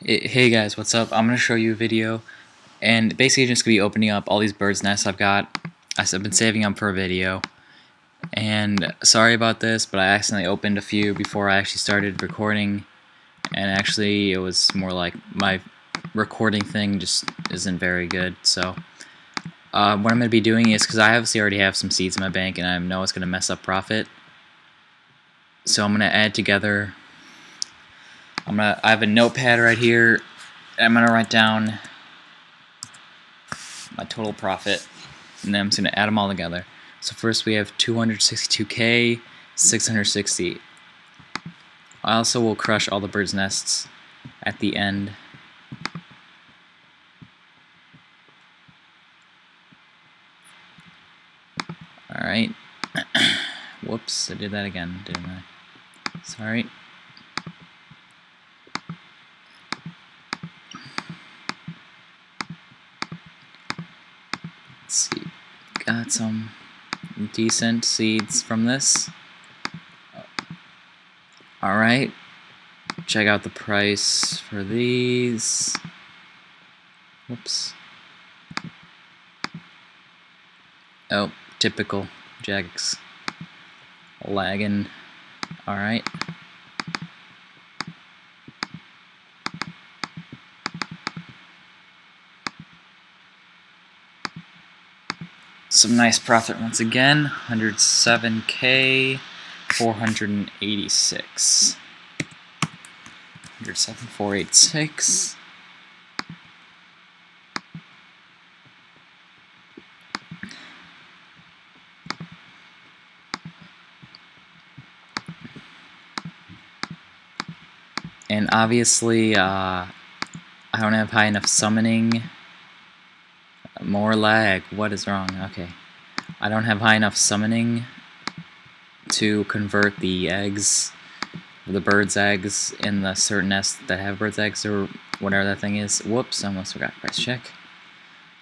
Hey guys, what's up? I'm going to show you a video, and basically just going to be opening up all these birds' nests I've got. I've been saving them for a video, and sorry about this, but I accidentally opened a few before I actually started recording, and actually it was more like my recording thing just isn't very good. So what I'm going to be doing is, because I obviously already have some seeds in my bank and I know it's going to mess up profit, so I'm going to add together. I have a notepad right here. I'm going to write down my total profit, and then I'm just going to add them all together. So first we have 262K, 660. I also will crush all the birds' nests at the end. Alright. Whoops, I did that again, didn't I? Sorry. Let's see. Got some decent seeds from this. Alright. Check out the price for these. Whoops. Oh, typical Jags. Lagging. Alright. Some nice profit once again. 107K, 486. 107,486. And obviously, I don't have high enough summoning. More lag. What is wrong? Okay. I don't have high enough summoning to convert the eggs, the bird's eggs, in the certain nests that have bird's eggs, or whatever that thing is. Whoops, I almost forgot price check.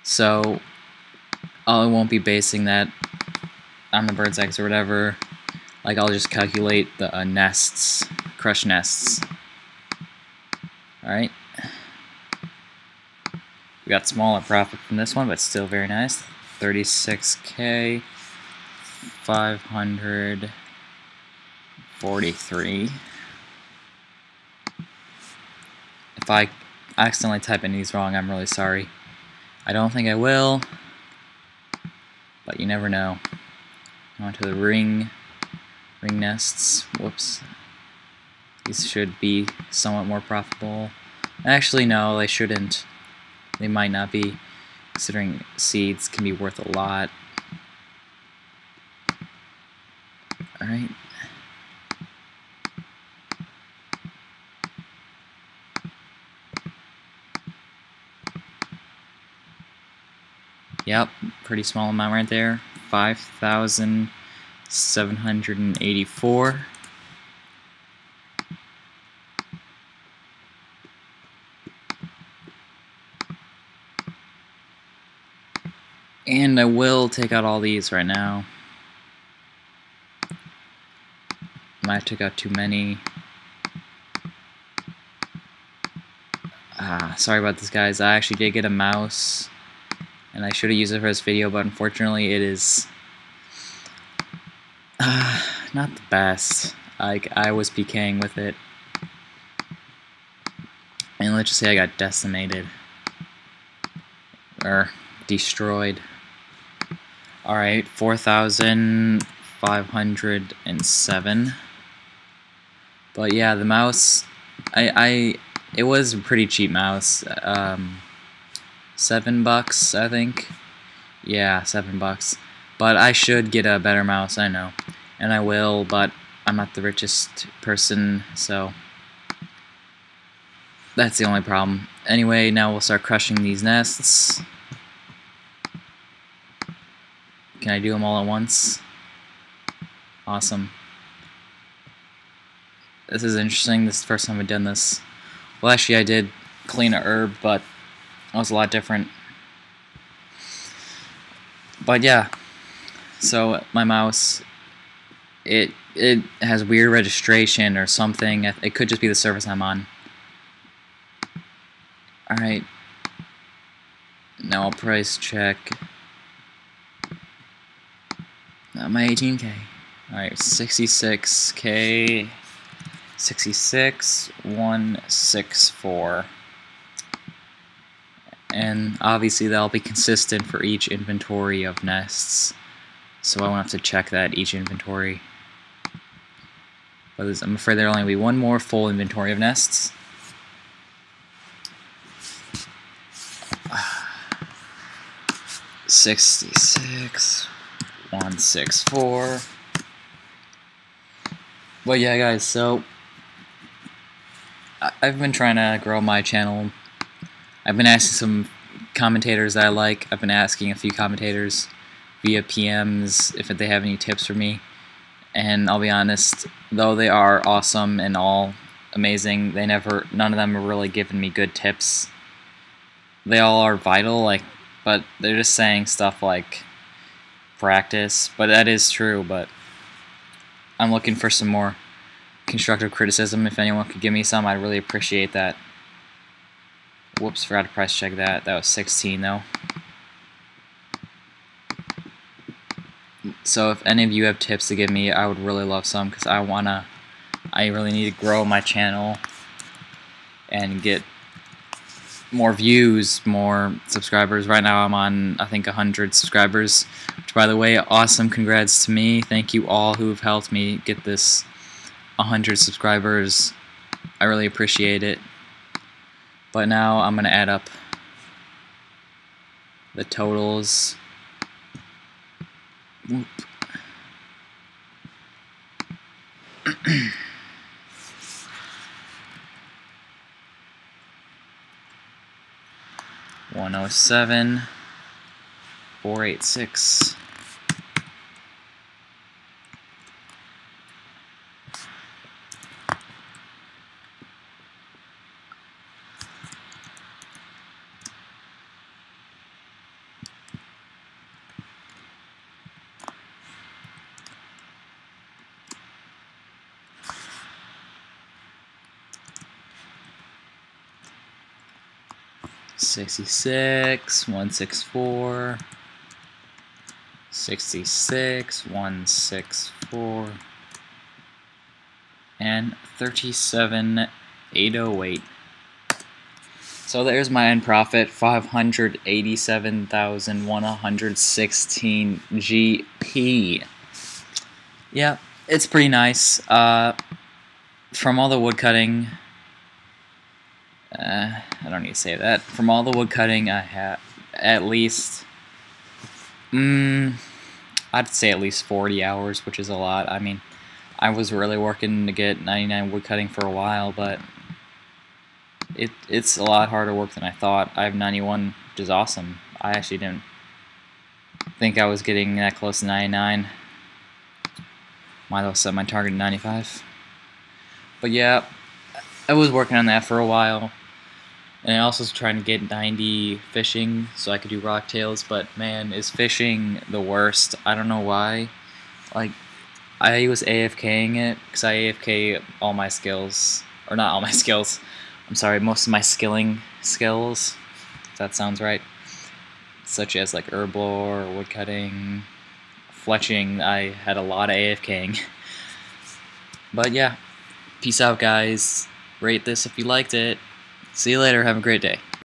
So, I won't be basing that on the bird's eggs or whatever. Like, I'll just calculate the nests, crush nests. Alright. We got smaller profit from this one, but still very nice. 36K, 543. If I accidentally type in these wrong, I'm really sorry. I don't think I will, but you never know. On to the ring nests. Whoops. These should be somewhat more profitable. Actually, no, they shouldn't. They might not be, considering seeds can be worth a lot. Alright. Yep, pretty small amount right there. 5,784. And I will take out all these right now. Might have took out too many. Sorry about this, guys. I actually did get a mouse, and I should have used it for this video, but unfortunately it is not the best. Like, I was PKing with it, and let's just say I got decimated. Or destroyed. Alright, 4,507. But yeah, the mouse, it was a pretty cheap mouse. $7, I think. Yeah, $7. But I should get a better mouse, I know. And I will, but I'm not the richest person, so that's the only problem. Anyway, now we'll start crushing these nests. Can I do them all at once? Awesome. This is interesting. This is the first time I've done this. Well, actually, I did clean a herb, but it was a lot different. But yeah, so my mouse, it has weird registration or something. It could just be the surface I'm on. Alright, now I'll price check my 18K. Alright, 66K, 66,164. And obviously that'll be consistent for each inventory of nests, so I won't have to check that each inventory. But I'm afraid there'll only be one more full inventory of nests. $66,164. But yeah, guys, so I've been trying to grow my channel. I've been asking some commentators that I like. I've been asking a few commentators via PMs if they have any tips for me. And I'll be honest, though they are awesome and all amazing, none of them have really given me good tips. They all are vital, but they're just saying stuff like practice, but that is true, but I'm looking for some more constructive criticism. If anyone could give me some, I'd really appreciate that. Whoops, forgot to price check that. That was 16 though. So if any of you have tips to give me, I would really love some, because I really need to grow my channel and get more views, more subscribers. Right now I'm on, I think, 100 subscribers, which, by the way, awesome. Congrats to me. Thank you all who've helped me get this 100 subscribers. I really appreciate it. But now I'm gonna add up the totals. Whoop. $107,486. $66,164, $66,164, and $37,808. So there's my end profit, 587,116 GP. Yeah, it's pretty nice. From all the woodcutting, I don't need to say that. From all the woodcutting, I have at least, I'd say at least 40 hours, which is a lot. I mean, I was really working to get 99 woodcutting for a while, but it's a lot harder work than I thought. I have 91, which is awesome. I actually didn't think I was getting that close to 99. Might as well set my target to 95. But yeah, I was working on that for a while. And I also was trying to get 90 fishing so I could do rocktails, but man, is fishing the worst. I don't know why. Like, I was AFKing it, because I AFK all my skills. Or not all my skills. I'm sorry, most of my skilling skills. If that sounds right. Such as like herblore, woodcutting, fletching. I had a lot of AFKing. But yeah, peace out, guys. Rate this if you liked it. See you later. Have a great day.